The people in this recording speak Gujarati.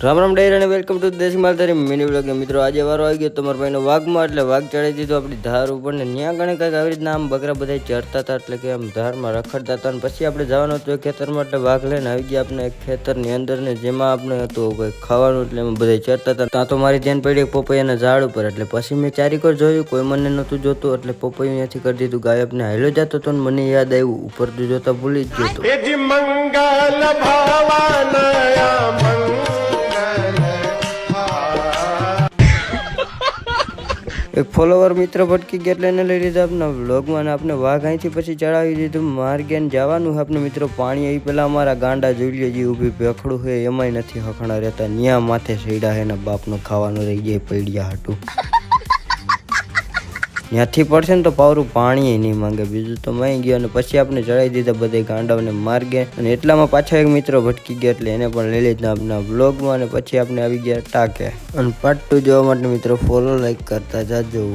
રામ રામ ડાયર અને વેલકમ ટુ દેશી માલધારી મિની બ્લોગ. મિત્રો આજે વારો આવી ગયો તમારા ભાઈનો વાઘમાં, એટલે વાઘ ચડાવી દીધો આપણી ધાર ઉપર ને ત્યાં ગણે કંઈક આવી રીતના આમ બકરા બધા ચડતા હતા, એટલે કે આમ ધારમાં રખડતા હતા. અને પછી આપણે જવાનું હતું ખેતરમાં, એટલે વાઘ લઈને આવી ગયા આપણે ખેતરની અંદર ને જેમાં આપણે હતું કંઈક ખાવાનું, એટલે એમાં બધા ચડતા હતા. ત્યાં તો મારી ધ્યાન પડી પોપૈયાના ઝાડ ઉપર, એટલે પછી મેં ચારીકોર જોયું, કોઈ મને નહોતું જોતું, એટલે પોપૈયું ત્યાંથી કરી દીધું. ગાય આપણે હાલો જતો હતો ને મને યાદ આવ્યું ઉપરથી જોતા ભૂલી જ ગયો હતો. એક ફોલોવર મિત્ર ભટકી ગયા, એટલે એને લઈ લીધા આપણા વ્લોગમાં અને આપણે વાઘ અહીંથી પછી ચડાવી દીધું માર્ગે જવાનું છે આપણે મિત્રો પાણી. આવી પેલા અમારા ગાંડા જોઈ લે જે ઊભી ભેખડું છે એમાંય નથી હખણા રહેતા, ન્યા માથે સૈડા છે ને બાપનું ખાવાનું રહી જાય પૈડિયા હતું. ત્યાંથી પડશે ને તો પાવરું પાણી નહીં માંગે, બીજું તો માઈ ગયો. અને પછી આપણે ચડાવી દીધા બધા ગાંડાઓને માર્ગે, અને એટલામાં પાછા એક મિત્ર ભટકી ગયા, એટલે એને પણ લઈ લીધા આપણા બ્લોગમાં. અને પછી આપણે આવી ગયા ટાકે. અને પાર્ટ 2 જોવા માટે મિત્રો ફોલો લાઈક કરતા જાજો.